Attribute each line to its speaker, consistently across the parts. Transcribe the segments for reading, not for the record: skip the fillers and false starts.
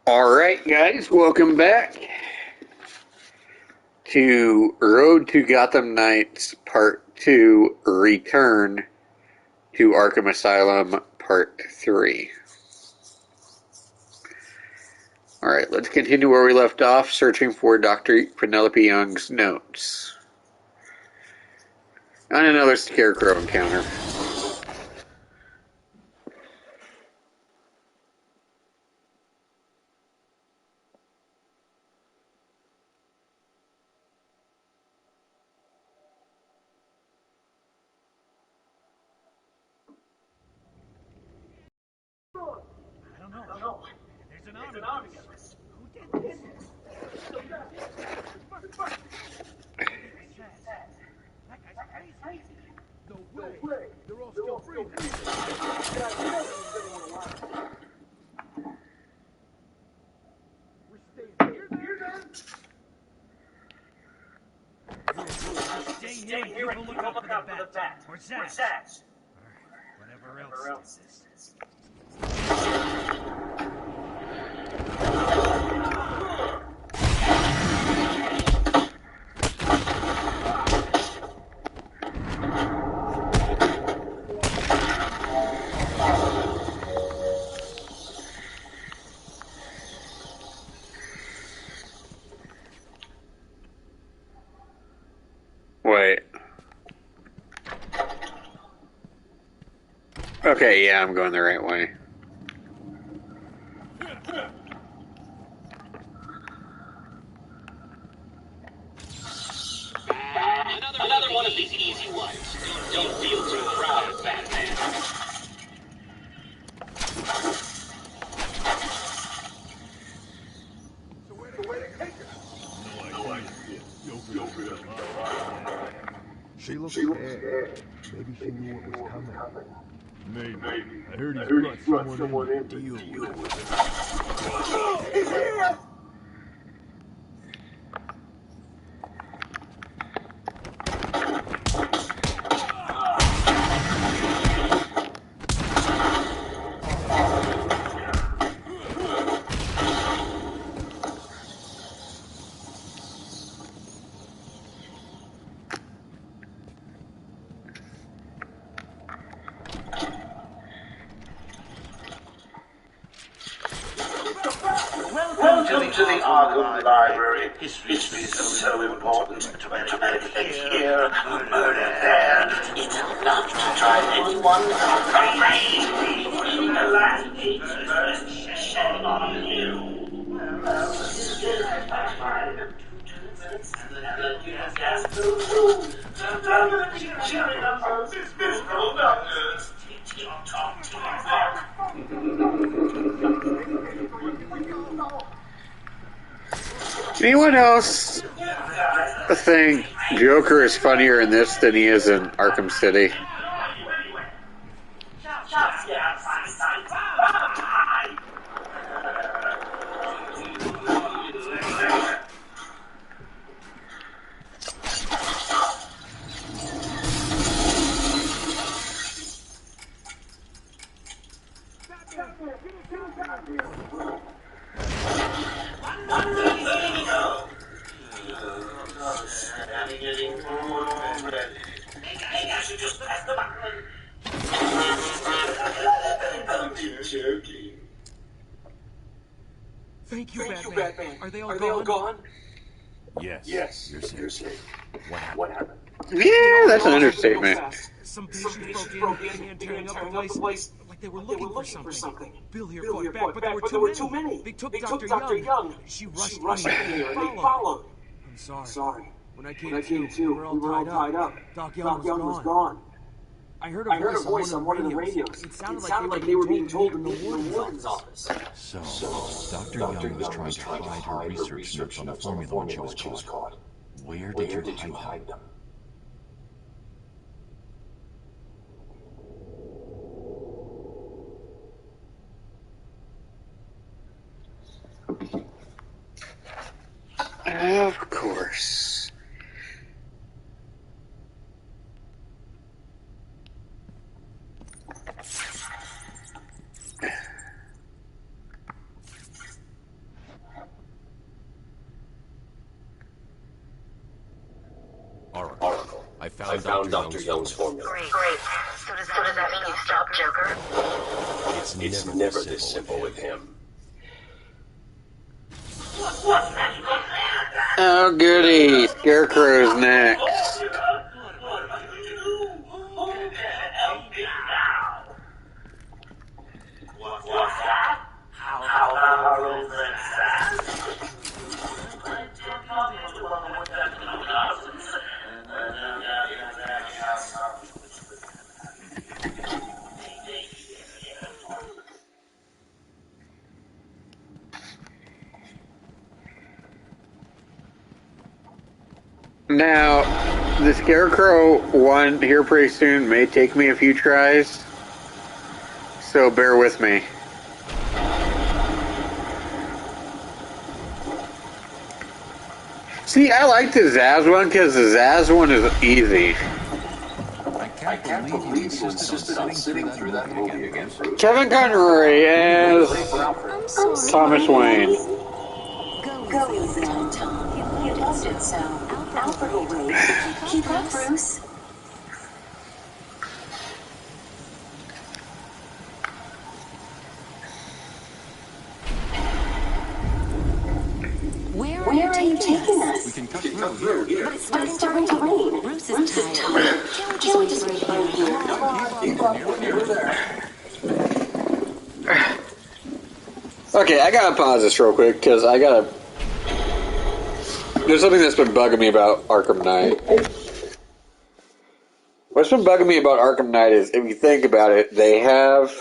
Speaker 1: Alright, guys, welcome back to Road to Gotham Knights Part 2 Return to Arkham Asylum Part 3. Alright, let's continue where we left off, searching for Dr. Penelope Young's notes. On another Scarecrow encounter.
Speaker 2: I don't know. There's an army of us. Who did this? That guy's crazy. No way. They're all still breathing. We're staying here and people look out for the bat. Or Zaz. Or whatever else this is.
Speaker 1: Wait. Okay, yeah, I'm going the right way.
Speaker 3: Another one of these easy ones. Don't feel too proud, Batman.
Speaker 2: So where to take her? No idea.
Speaker 4: She looks scared. Maybe she knew what was coming.
Speaker 2: Maybe. I heard he brought someone in to deal with it.
Speaker 4: He's here!
Speaker 3: Welcome to the Arkham Library. History is so important to meditate here, murder there. It's enough to drive anyone crazy. The last paper shedding on you. Cheering up on this miserable doctor. Talk to
Speaker 1: Anyone else think Joker is funnier in this than he is in Arkham City?
Speaker 3: I should just press the button.
Speaker 2: Thank you, Batman. Are they all gone?
Speaker 4: Yes. You're safe. What happened?
Speaker 1: Yeah, that's an understatement.
Speaker 2: Some patients broke in, began tearing up the place like they were looking for something. Bill here fought back, but there were too many. They took Dr. Young. She rushed in here and they followed. I'm sorry. When I came to, we were all tied up. Doc Young was gone. I heard a voice on one of the radios. It sounded like they were being told to meet in the warden's office.
Speaker 4: So, Dr. Young was trying to hide her research notes on the formula when she was caught. Where did you hide them?
Speaker 1: Of course.
Speaker 5: found Dr. Young's formula.
Speaker 3: Great. So does that mean you stopped Joker?
Speaker 5: It's never this simple with him.
Speaker 1: Oh, goody. Scarecrow's next. Now, the Scarecrow one here pretty soon may take me a few tries, so bear with me. See, I like the Zaz one because the Zaz one is easy.
Speaker 4: I can't believe you insisted on sitting through that movie again.
Speaker 1: Kevin Conroy as Thomas Wayne.
Speaker 6: Go easy on Tom. You loved it so. Alfred will wait. Keep up, Bruce. Where are you taking us?
Speaker 4: We can cut through here.
Speaker 6: But it's starting to rain. Bruce is tired. Can we just wait here?
Speaker 1: Okay, I gotta pause this real quick because there's something that's been bugging me about Arkham Knight. What's been bugging me about Arkham Knight is, if you think about it, they have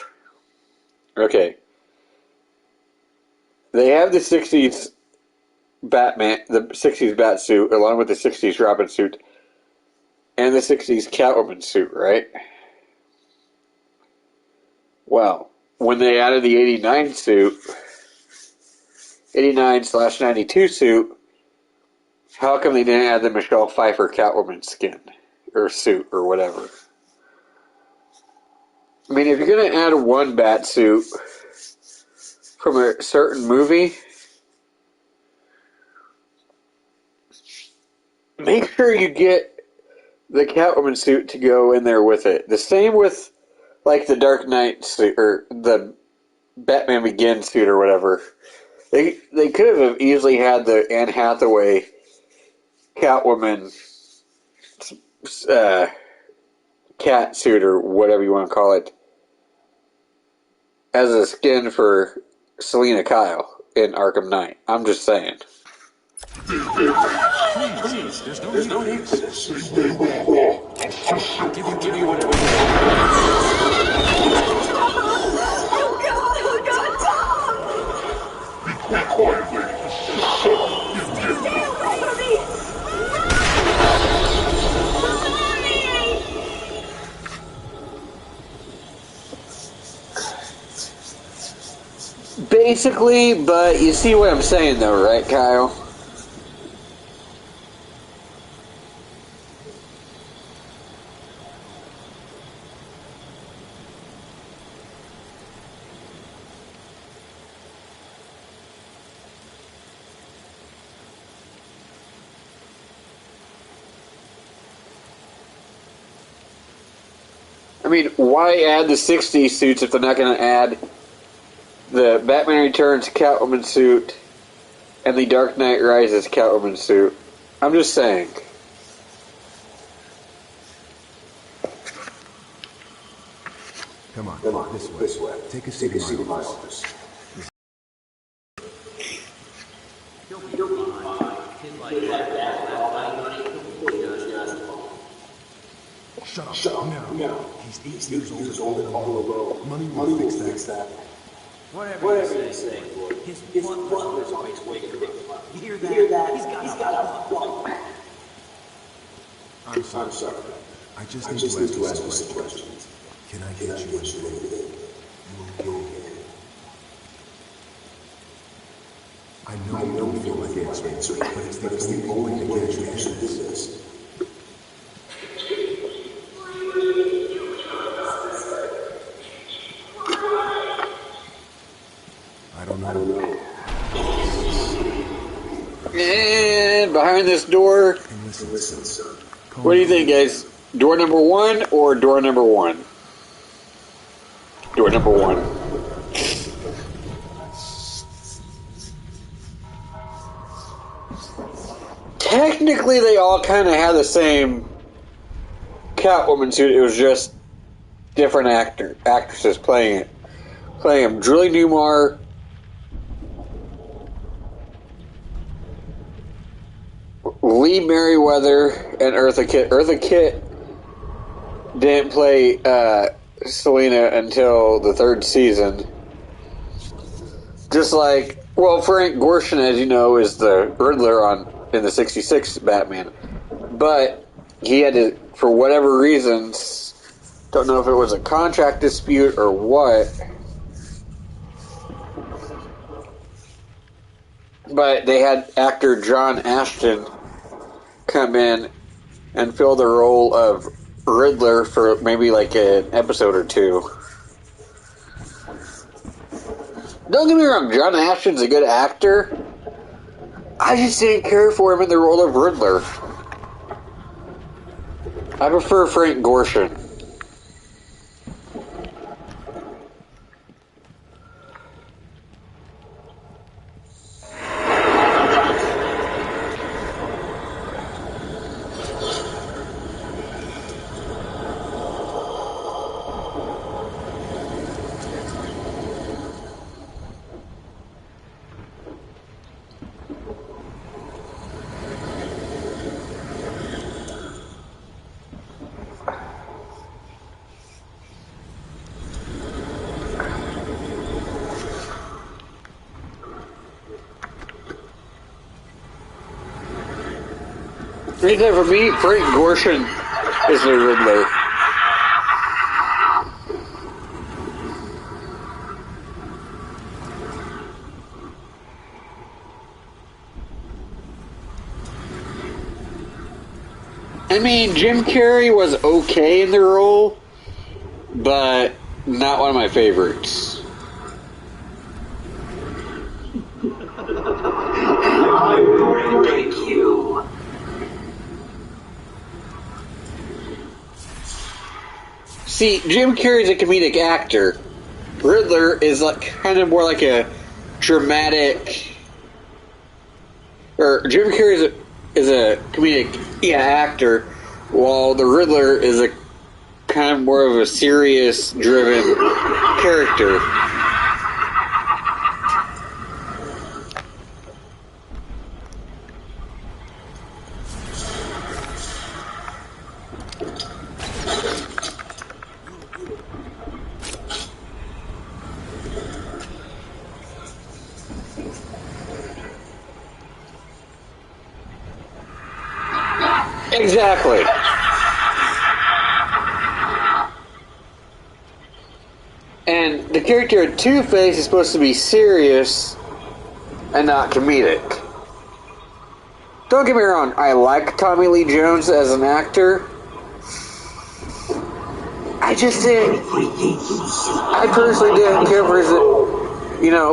Speaker 1: the 60s Batman, the 60s Bat suit, along with the 60s Robin suit, and the 60s Catwoman suit, right? Well, when they added the 89 suit, 89/92 suit, how come they didn't add the Michelle Pfeiffer Catwoman skin, or suit, or whatever? I mean, if you're going to add one Bat suit from a certain movie, make sure you get the Catwoman suit to go in there with it. The same with, like, the Dark Knight suit, or the Batman Begins suit, or whatever. They could have easily had the Anne Hathaway Catwoman cat suit, or whatever you want to call it, as a skin for Selena Kyle in Arkham Knight. I'm just saying.
Speaker 4: Please, there's no need for this. Give you whatever.
Speaker 1: Basically, but you see what I'm saying though, right, Kyle? I mean, why add the 60s suits if they're not going to add the Batman Returns Catwoman suit and the Dark Knight Rises Catwoman suit? I'm just saying.
Speaker 7: Come on, this way. Take a seat in my office. Shut up. No. He's 8 years old and all alone. Money will fix that.
Speaker 2: Whatever you say. His butler's always waiting for him. You hear that? He's got a butler.
Speaker 7: I'm sorry. I just need to ask you some questions. Can I get you anything? You okay? I know you don't feel like answering, but it's the only way to get you to do this. I don't know.
Speaker 1: And behind this door,
Speaker 7: And listen, son.
Speaker 1: what do you think, guys? Door number 1 or door number 1? Door number 1. Technically, they all kind of had the same Catwoman suit. It was just different actresses playing them. Julie Newmar, Lee Merriweather, and Eartha Kitt. Eartha Kitt didn't play Selena until the 3rd season. Just like, well, Frank Gorshin, as you know, is the Riddler in the 66 Batman. But he had to, for whatever reasons, don't know if it was a contract dispute or what, but they had actor John Ashton come in and fill the role of Riddler for maybe like an episode or 2. Don't get me wrong, John Ashton's a good actor. I just didn't care for him in the role of Riddler. I prefer Frank Gorshin. Except for me, Frank Gorshin is the Riddler. I mean, Jim Carrey was okay in the role, but not one of my favorites.
Speaker 3: I'm going to break you.
Speaker 1: See, Jim Carrey's a comedic actor. Riddler is like kind of more like a dramatic. Or Jim Carrey is a comedic actor, while the Riddler is a kind of more of a serious driven character. Exactly. And the character of Two-Face is supposed to be serious and not comedic. Don't get me wrong, I like Tommy Lee Jones as an actor. I just didn't. I personally didn't care for his,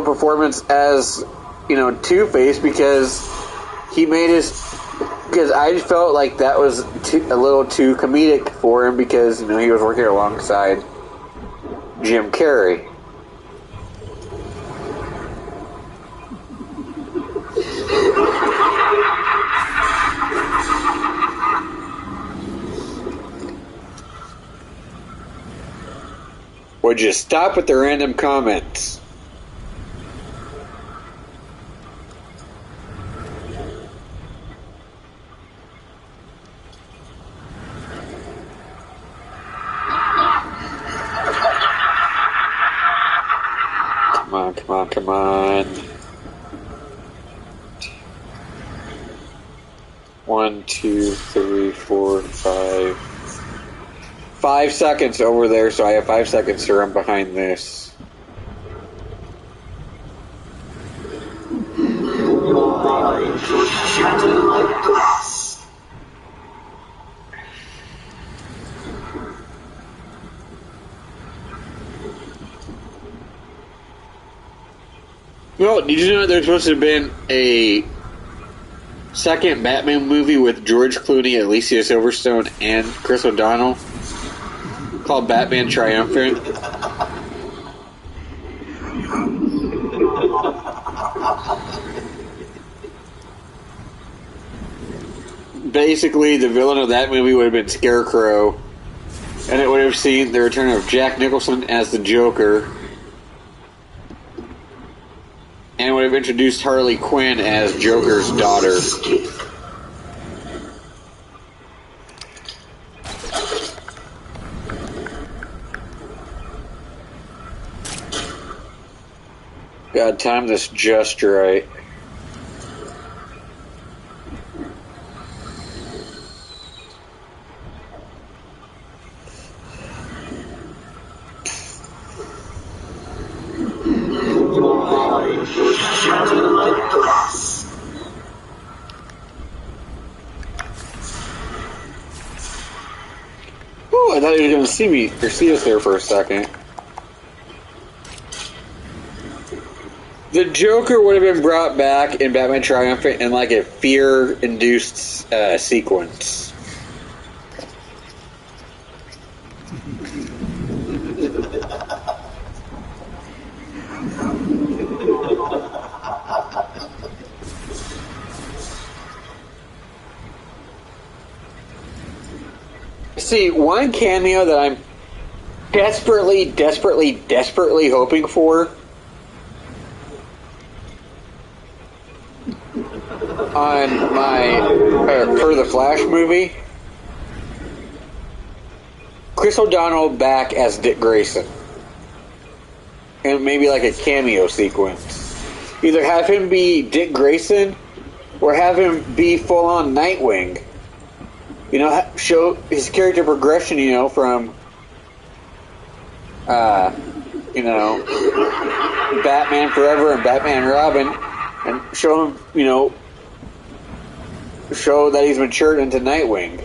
Speaker 1: performance as, Two-Face because he made his. Because I just felt like that was a little too comedic for him because, he was working alongside Jim Carrey. Would you stop with the random comments? Come on. 1, 2, 3, 4, 5. 5 seconds over there, so I have 5 seconds to run behind this. Well, did you know there's supposed to have been a second Batman movie with George Clooney, Alicia Silverstone, and Chris O'Donnell, called Batman Triumphant. Basically, the villain of that movie would have been Scarecrow, and it would have seen the return of Jack Nicholson as the Joker, and would have introduced Harley Quinn as Joker's daughter. God, time this just right. Oh, I thought he was going to see me or see us there for a second. The Joker would have been brought back in Batman Triumphant in like a fear-induced sequence. See, one cameo that I'm desperately hoping for on my for the Flash movie, Chris O'Donnell back as Dick Grayson, and maybe like a cameo sequence. Either have him be Dick Grayson or have him be full on Nightwing. You know, show his character progression, you know, from, you know, Batman Forever and Batman and Robin, and show him, you know, show that he's matured into Nightwing.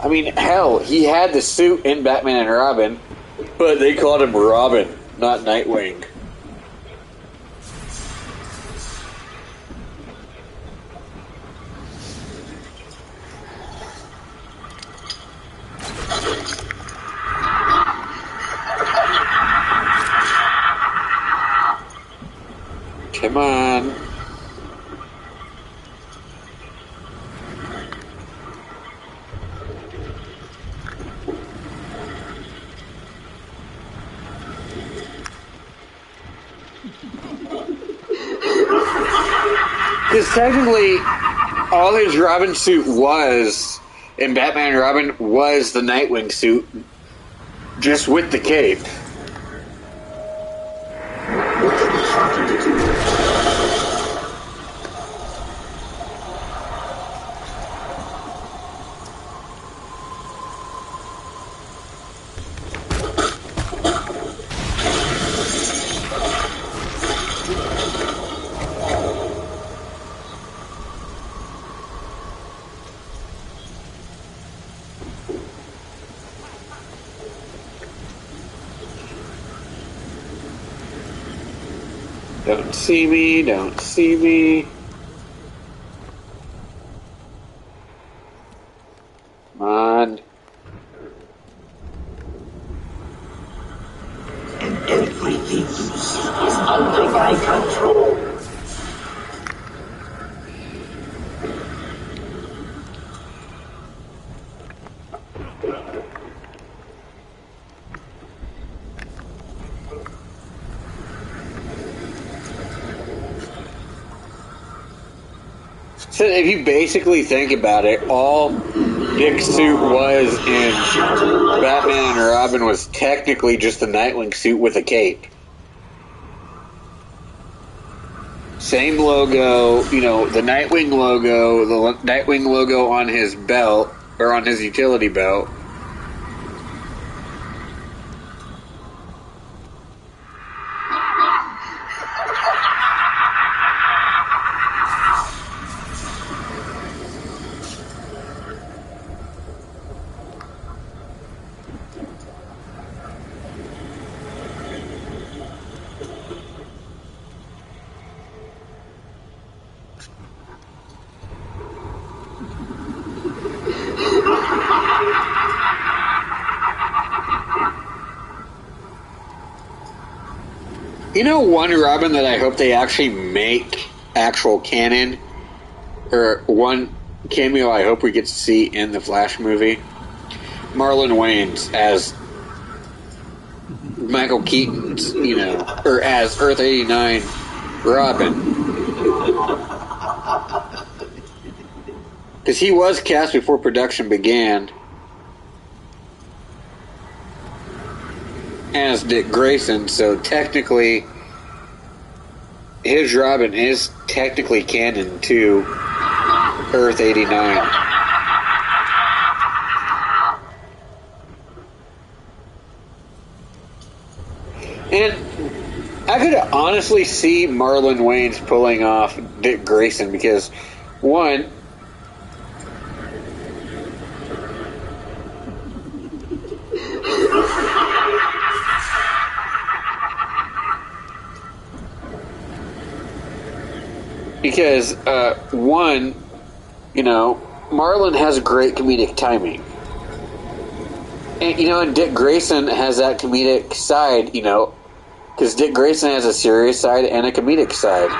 Speaker 1: I mean, hell, he had the suit in Batman and Robin, but they called him Robin, not Nightwing. Come on. Because technically, all his Robin suit was, in Batman and Robin, was the Nightwing suit, just with the cape. Don't see me, don't see me. Come on.
Speaker 3: And everything you see is under my control.
Speaker 1: So if you basically think about it, all Dick's suit was in Batman and Robin was technically just the Nightwing suit with a cape. Same logo, you know, the Nightwing logo on his belt, or on his utility belt. You know one Robin that I hope they actually make actual canon? Or one cameo I hope we get to see in the Flash movie? Marlon Wayans as Michael Keaton's, or as Earth 89 Robin. Because he was cast before production began as Dick Grayson, so technically his Robin is technically canon to Earth 89. And I could honestly see Marlon Wayans pulling off Dick Grayson because, one, Marlon has great comedic timing. And Dick Grayson has that comedic side, because Dick Grayson has a serious side and a comedic side.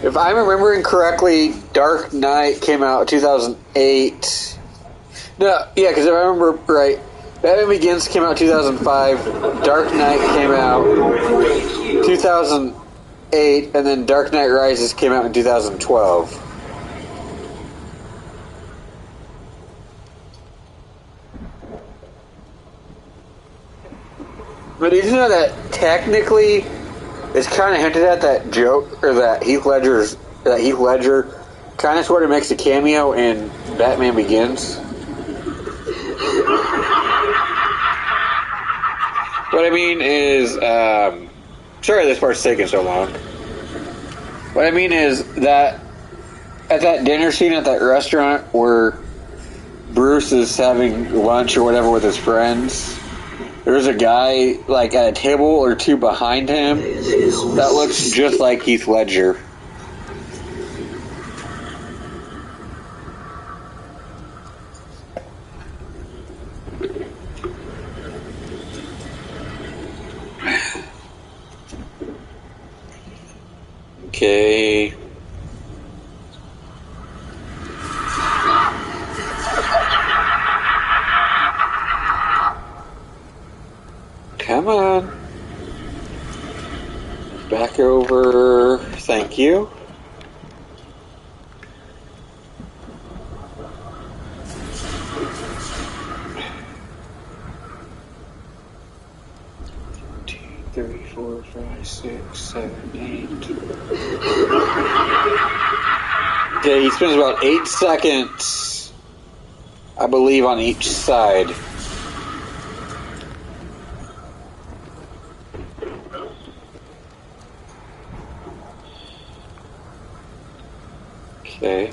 Speaker 1: If I'm remembering correctly, Dark Knight came out in 2008. No, yeah, because if I remember right, Batman Begins came out in 2005, Dark Knight came out 2008, and then Dark Knight Rises came out in 2012. But did you know that technically it's kind of hinted at that joke, or that Heath Ledger kind of sort of makes a cameo in Batman Begins? What I mean is, sorry this part's taking so long. What I mean is that at that dinner scene at that restaurant where Bruce is having lunch or whatever with his friends, there's a guy like at a table or two behind him that looks just like Heath Ledger. Okay. Come on. Back over. Thank you. Three, 4, 5, 6, 7, 8. Okay, he spends about 8 seconds, I believe, on each side. Okay.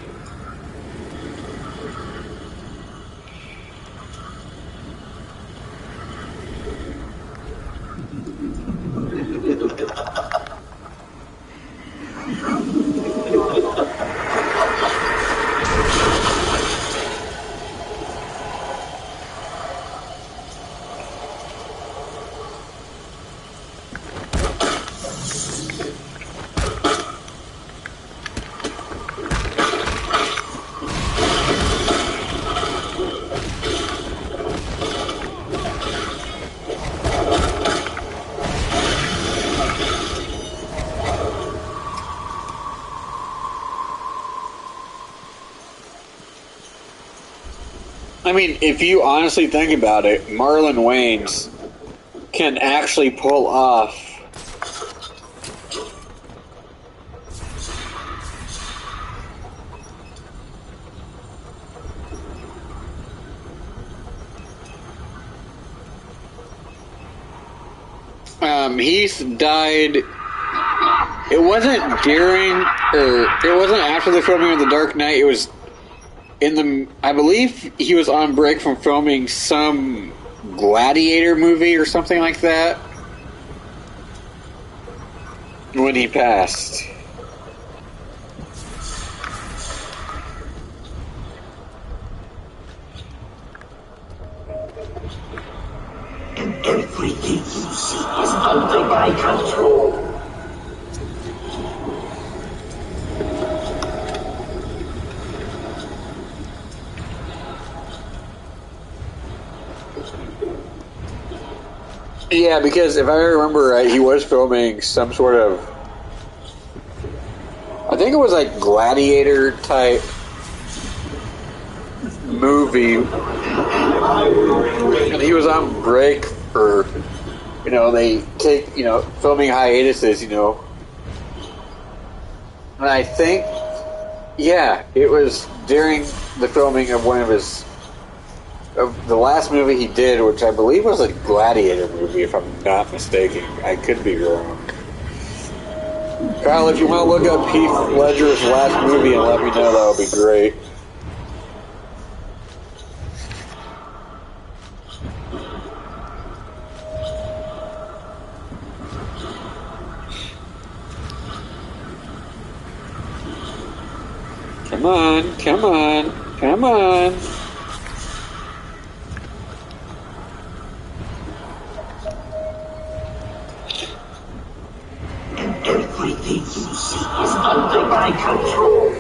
Speaker 1: I mean, if you honestly think about it, Marlon Wayans can actually pull off Heath died. It wasn't during, or it wasn't after the filming of The Dark Knight. It was I believe he was on break from filming some Gladiator movie or something like that when he passed.
Speaker 3: my control.
Speaker 1: Yeah, because if I remember right, he was filming some sort of, I think it was like gladiator type movie, and he was on break for, they take, filming hiatuses, and I think, yeah, it was during the filming of of the last movie he did, which I believe was a gladiator movie, if I'm not mistaken. I could be wrong. Kyle, if you want to look up Heath Ledger's last movie and let me know, that would be great. Come on, come on, come on.
Speaker 3: Everything you see is under my control.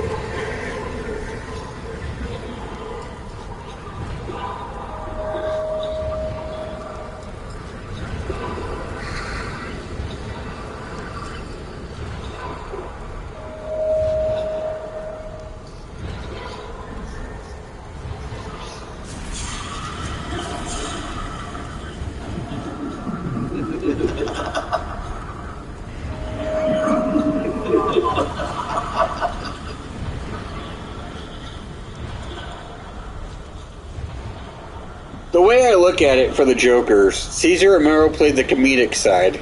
Speaker 1: The way I look at it for the Jokers, Cesar Romero played the comedic side.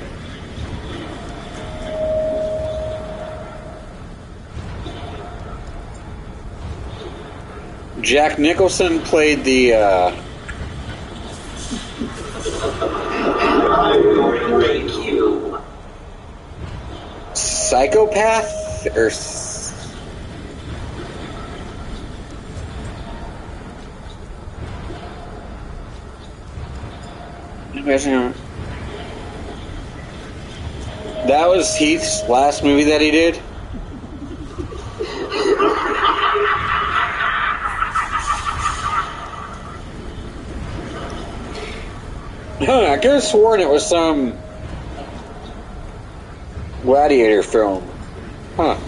Speaker 1: Jack Nicholson played the,
Speaker 3: I will break you.
Speaker 1: psychopath? Or... That was Heath's last movie that he did. I could have sworn it was some gladiator film. Huh.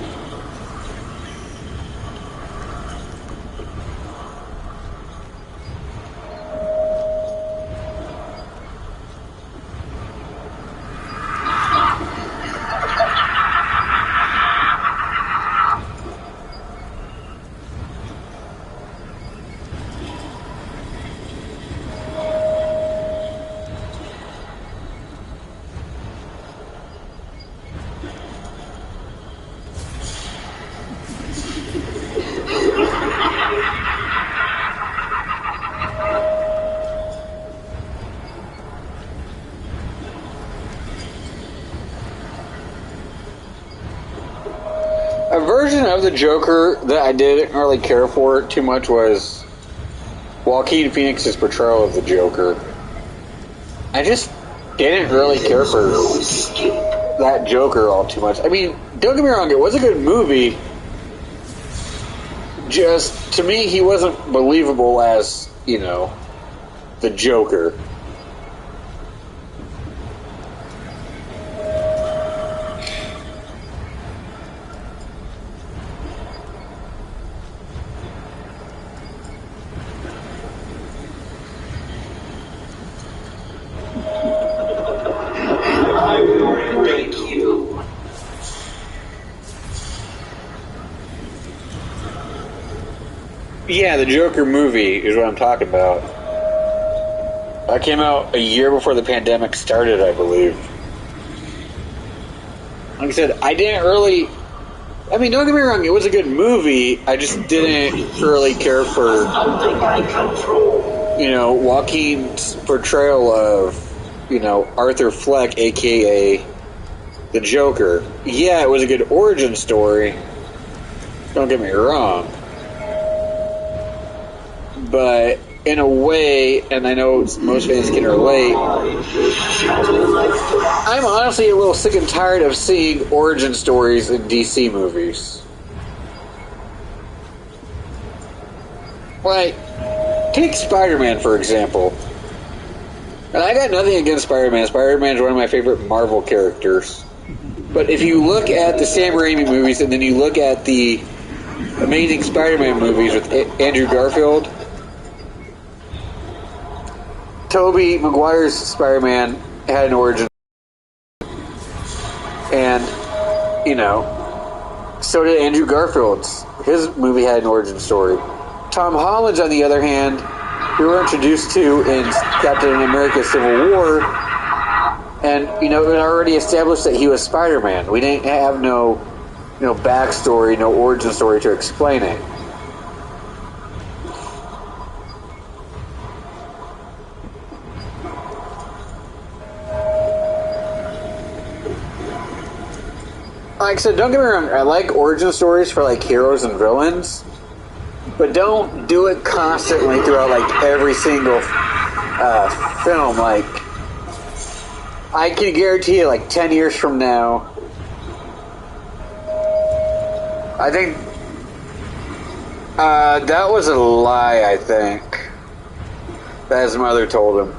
Speaker 1: A version of the Joker that I didn't really care for too much was Joaquin Phoenix's portrayal of the Joker. I just didn't really care for that Joker all too much. I mean, don't get me wrong, it was a good movie. Just, to me, he wasn't believable as, the Joker.
Speaker 3: I will break you.
Speaker 1: Yeah, the Joker movie is what I'm talking about. That came out a year before the pandemic started, I believe. Like I said, I didn't really... I mean, don't get me wrong, it was a good movie. I just didn't really care for, Joaquin's portrayal of, Arthur Fleck, a.k.a. the Joker. Yeah, it was a good origin story. Don't get me wrong. But in a way, and I know most fans can relate, I'm honestly a little sick and tired of seeing origin stories in DC movies. Like, take Spider-Man, for example. And I got nothing against Spider-Man. Spider-Man is one of my favorite Marvel characters. But if you look at the Sam Raimi movies and then you look at the Amazing Spider-Man movies with Andrew Garfield, Tobey Maguire's Spider-Man had an origin. And, you know, so did Andrew Garfield's. His movie had an origin story. Tom Holland's, on the other hand, we were introduced to in Captain America Civil War, and, you know, it already established that he was Spider-Man. We didn't have no backstory, no origin story to explain it. Like I said, don't get me wrong, I like origin stories for, like, heroes and villains, but don't do it constantly throughout, like, every single film. Like, I can guarantee you, like, 10 years from now, I think that was a lie, I think, that his mother told him.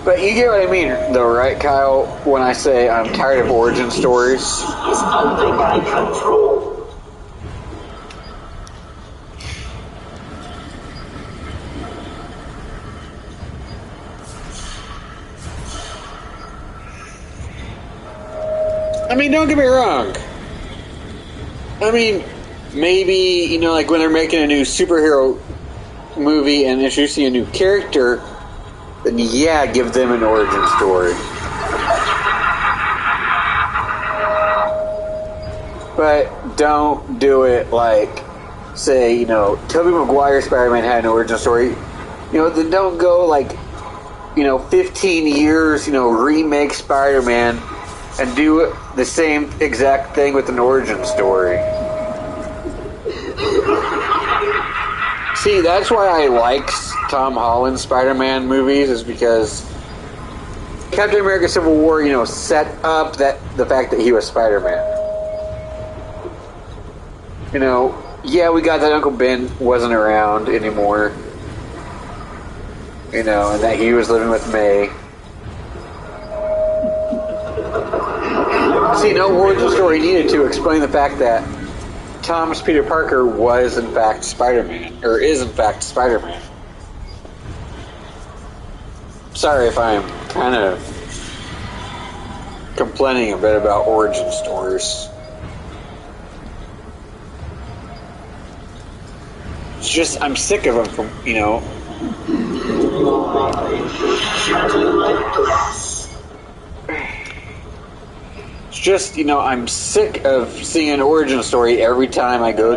Speaker 1: But you get what I mean, though, right, Kyle? When I say I'm tired of origin stories.
Speaker 3: Is under my control.
Speaker 1: I mean, don't get me wrong. I mean, maybe, you know, like when they're making a new superhero movie and introducing a new character, then yeah, give them an origin story. But don't do it like, say, you know, Tobey Maguire's Spider-Man had an origin story. You know, then don't go like, you know, 15 years, you know, remake Spider-Man and do the same exact thing with an origin story. See, that's why I like Tom Holland's Spider-Man movies, is because Captain America Civil War, you know, set up the fact that he was Spider-Man. You know, yeah, we got that Uncle Ben wasn't around anymore. You know, and that he was living with May. See, no origin story needed to explain the fact that Thomas Peter Parker was in fact Spider-Man, or is in fact Spider-Man. Sorry if I'm kind of complaining a bit about origin stories. It's just, I'm sick of them from, you know. It's just, you know, I'm sick of seeing an origin story every time I go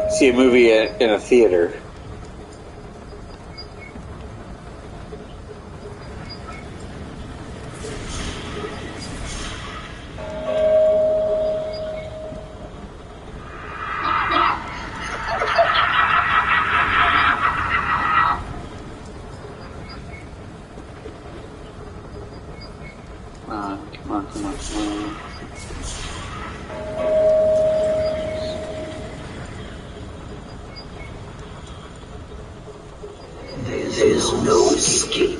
Speaker 1: see a movie in a theater. Come on.
Speaker 3: There's no escape.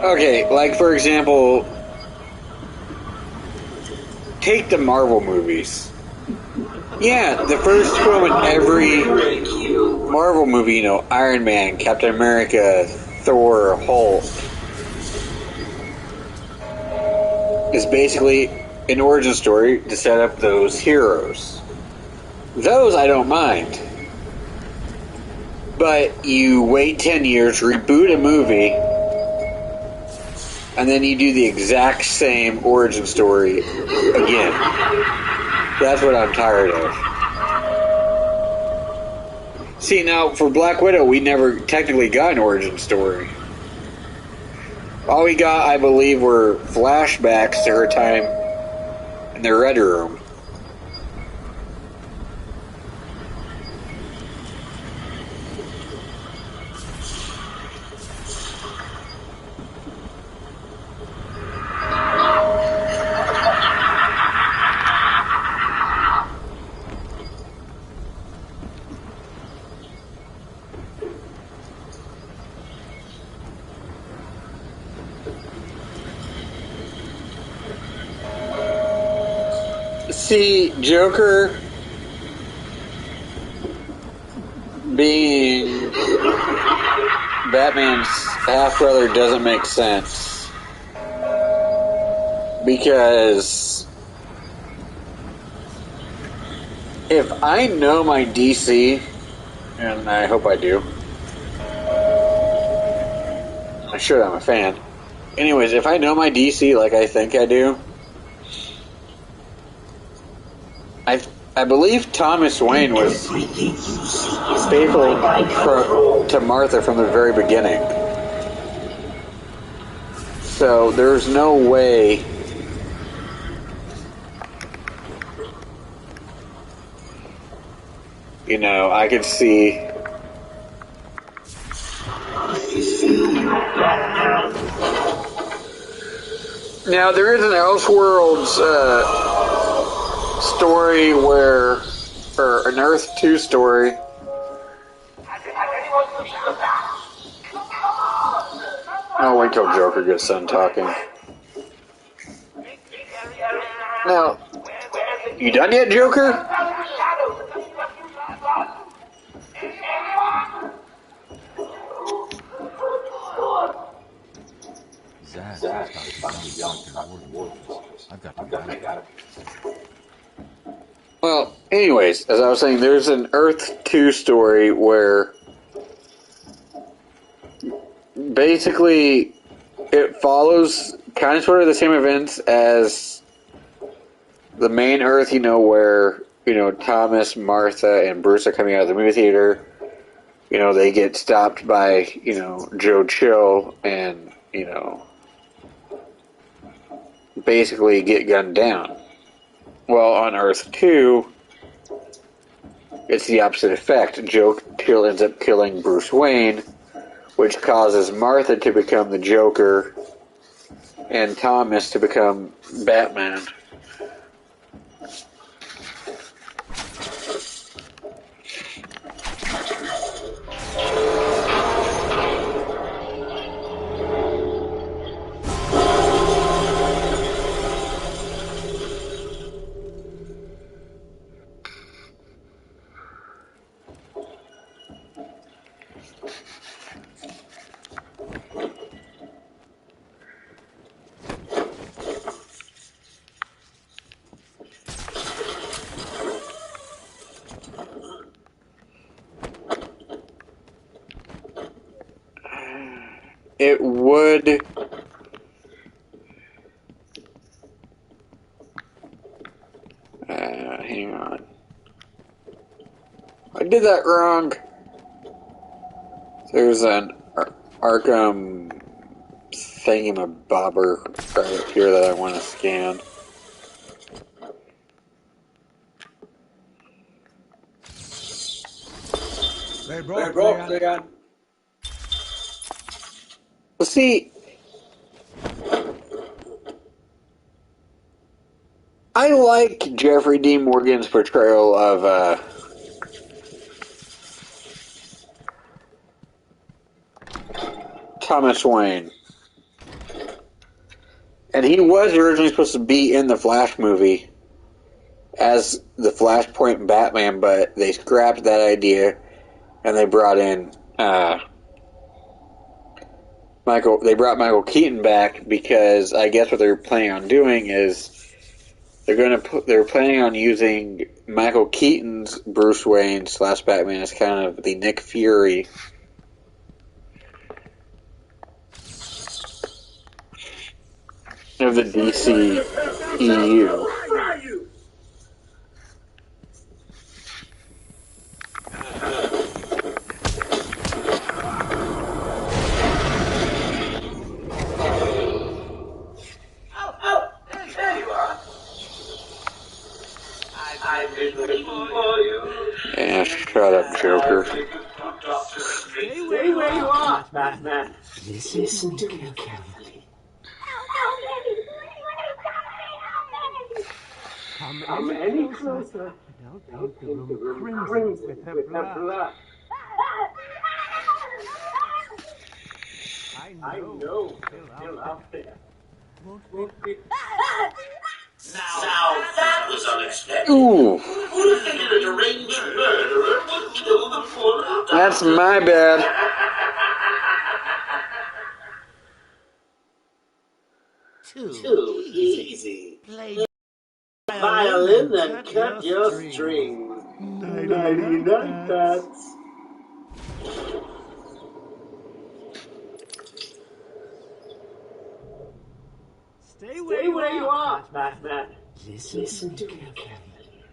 Speaker 1: Okay, like for example, take the Marvel movies. Yeah, the first film in every Marvel movie, you know, Iron Man, Captain America, Thor, Hulk, is basically an origin story to set up those heroes. Those I don't mind. But you wait 10 years, reboot a movie, and then you do the exact same origin story again. That's what I'm tired of. See, now, for Black Widow, we never technically got an origin story. All we got, I believe, were flashbacks to her time in the Red Room. See, Joker being Batman's half-brother doesn't make sense. Because if I know my DC, and I hope I do, I should, I'm a fan. Anyways, if I know my DC like I think I do, I believe Thomas Wayne was faithful to Martha from the very beginning. So there's no way I could see now there is an Elseworlds story or an Earth 2 story. I'll wait till Joker gets done talking. Now, you done yet, Joker?
Speaker 4: I've got to.
Speaker 1: Well, anyways, as I was saying, there's an Earth 2 story where basically it follows kind of sort of the same events as the main Earth, where, Thomas, Martha, and Bruce are coming out of the movie theater. They get stopped by, Joe Chill and, basically get gunned down. Well, on Earth 2, it's the opposite effect. Joe Chill ends up killing Bruce Wayne, which causes Martha to become the Joker and Thomas to become Batman. It would... hang on. I did that wrong. There's an Arkham thingamabobber right up here that I want to scan.
Speaker 2: They broke, Leon.
Speaker 1: Well, see, I like Jeffrey Dean Morgan's portrayal of Thomas Wayne. And he was originally supposed to be in the Flash movie as the Flashpoint Batman, but they scrapped that idea and they brought in They brought Michael Keaton back because I guess what they're planning on doing is they're planning on using Michael Keaton's Bruce Wayne / Batman as kind of the Nick Fury of the DC EU. Yeah, shut up, Joker.
Speaker 2: Stay where you are, Batman.
Speaker 3: Listen to me carefully.
Speaker 2: Come any closer. I'll paint the room crimson with her blood. I know it's still out there. Won't be.
Speaker 3: Now that was unexpected.
Speaker 1: Ooh,
Speaker 3: Who'd have figured a deranged murderer would kill the poor little doctor?
Speaker 1: that's my bad.
Speaker 3: Too easy. Play violin and cut your strings. Nighty-night, Bats.
Speaker 2: Stay where you are, Batman.
Speaker 3: Listen to me carefully.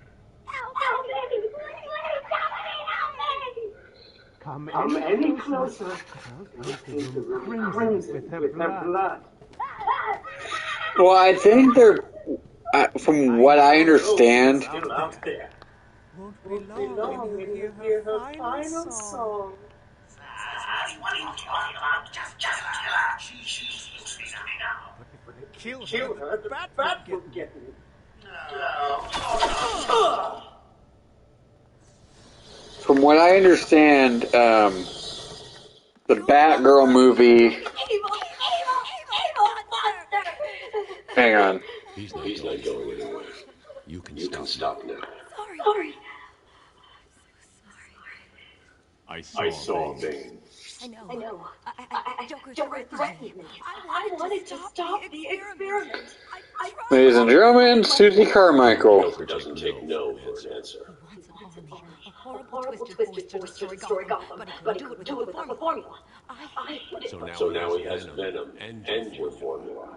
Speaker 2: Come any closer. I'll paint the room crimson with her blood.
Speaker 1: Well, I think they're, from what I understand,
Speaker 2: Still out there. Won't be long when you hear her final song.
Speaker 3: What are you talking about? Just kill her. She seems to me now.
Speaker 2: But if I kill her, the bat will get me.
Speaker 1: from what I understand, the Batgirl movie. Hang on.
Speaker 5: He's not going anywhere. You can stop now.
Speaker 6: Sorry.
Speaker 5: I saw Bane.
Speaker 6: I know. Joker threatened me. I wanted to stop the experiment.
Speaker 1: Ladies and gentlemen, Susie Carmichael.
Speaker 5: Joker doesn't take no for an answer.
Speaker 6: A horrible twisted force to destroy Gotham, but he couldn't do it without the formula.
Speaker 5: So now he has Venom and your formula.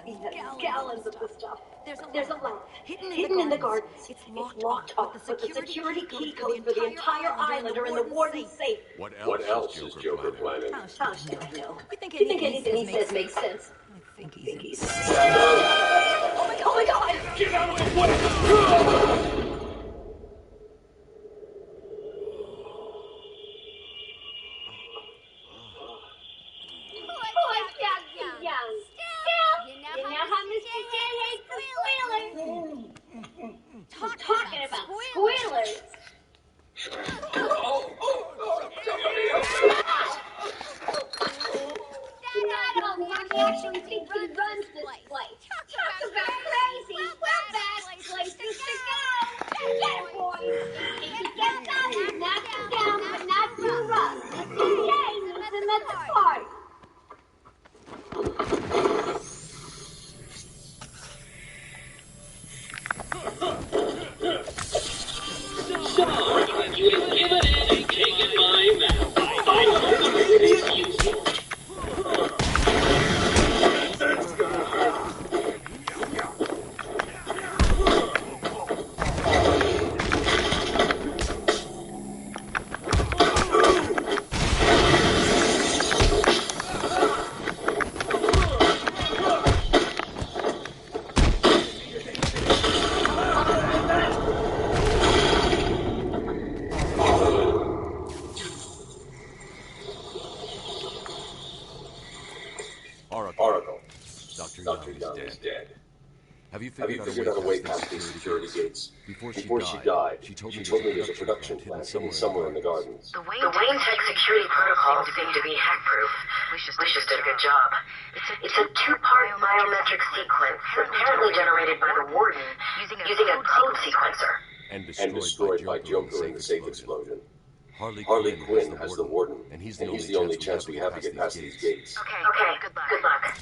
Speaker 6: He has gallons of the stuff. There's a lab hidden in the gardens. It's locked off, but the security key codes for the entire island are in the warden's safe.
Speaker 5: What else is Joker planning?
Speaker 6: Hush, no. You think anything he says makes sense? I think he's Oh my god!
Speaker 5: Get out of the way!
Speaker 6: Talking about squealers. I don't want actually think he runs this place. Talk about crazy. We're bad places to go. Get it, boys. If he gets up, knock him down, but not too rough. Yay, meet him at the park.
Speaker 3: You have given in and taken my map. I refuse you. That's gonna hurt.
Speaker 4: Oracle. Dr. Young is dead. Have you figured out a way past these security gates? Before she died, she told me there's a production plant hidden somewhere in the gardens.
Speaker 8: The Wayne Tech security protocol seemed to be hack-proof. Lucius did a good job. It's a two-part biometric sequence, apparently generated by the Warden using a code sequencer.
Speaker 4: And destroyed by Joker in the safe explosion. Harley Quinn has the Warden, and he's the only chance we have to get past these gates.
Speaker 8: Okay, good luck.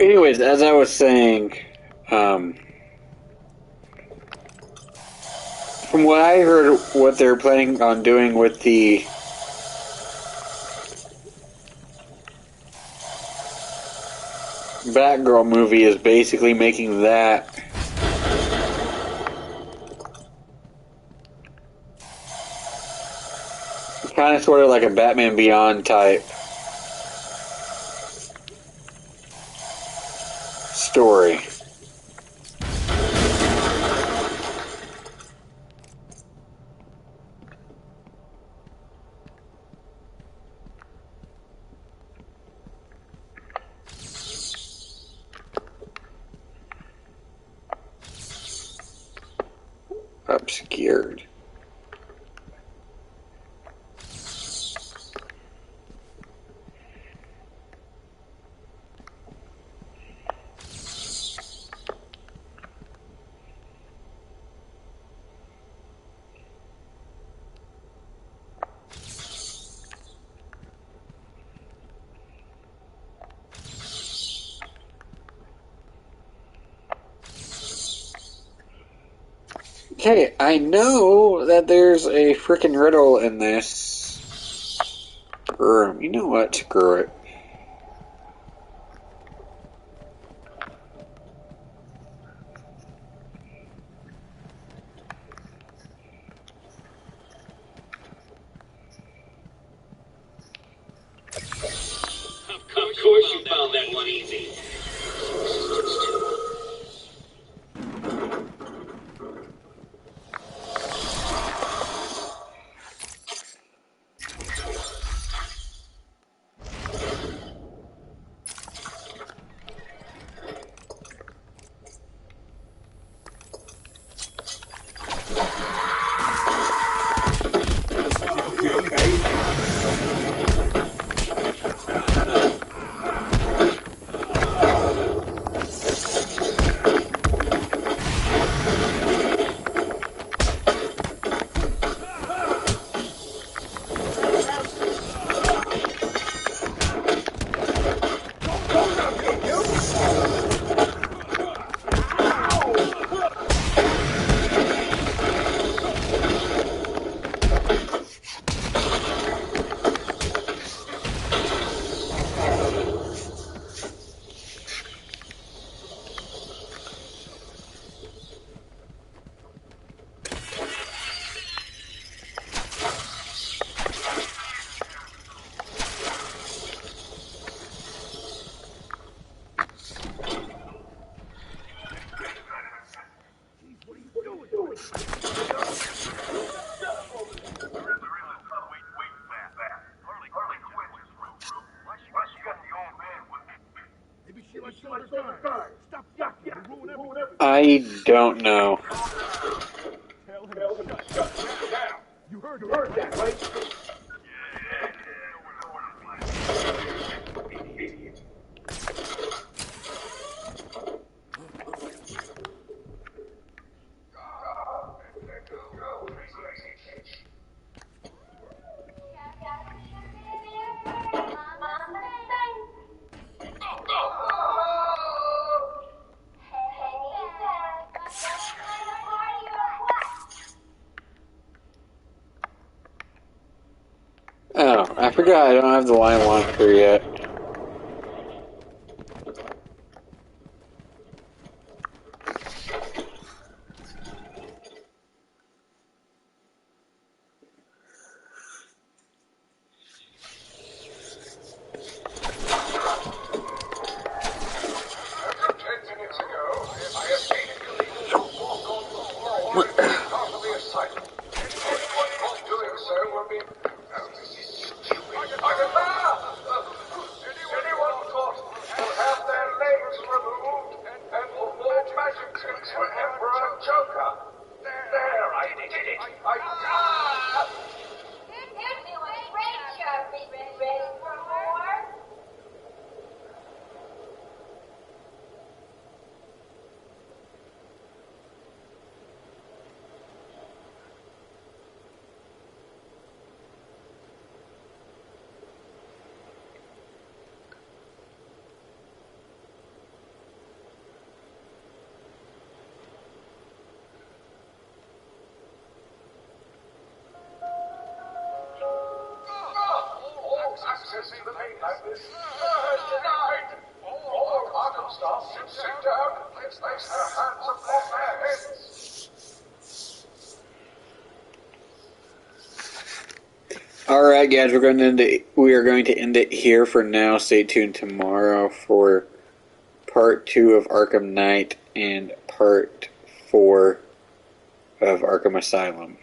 Speaker 1: Anyways, as I was saying, um, from what I heard, what they're planning on doing with the Batgirl movie is basically making that kind of sort of like a Batman Beyond type story. Obscured. Okay, I know that there's a freaking riddle in this room. You know what? Screw it.
Speaker 3: Of course you found that one easy.
Speaker 1: I don't know.
Speaker 2: You heard that, right?
Speaker 1: Oh, I forgot I don't have the line launcher yet.
Speaker 3: Denied. All Arkham staff sit down and place their hands upon their heads.
Speaker 1: All right, guys, we are going to end it here for now. Stay tuned tomorrow for part 2 of Arkham Knight and part 4 of Arkham Asylum.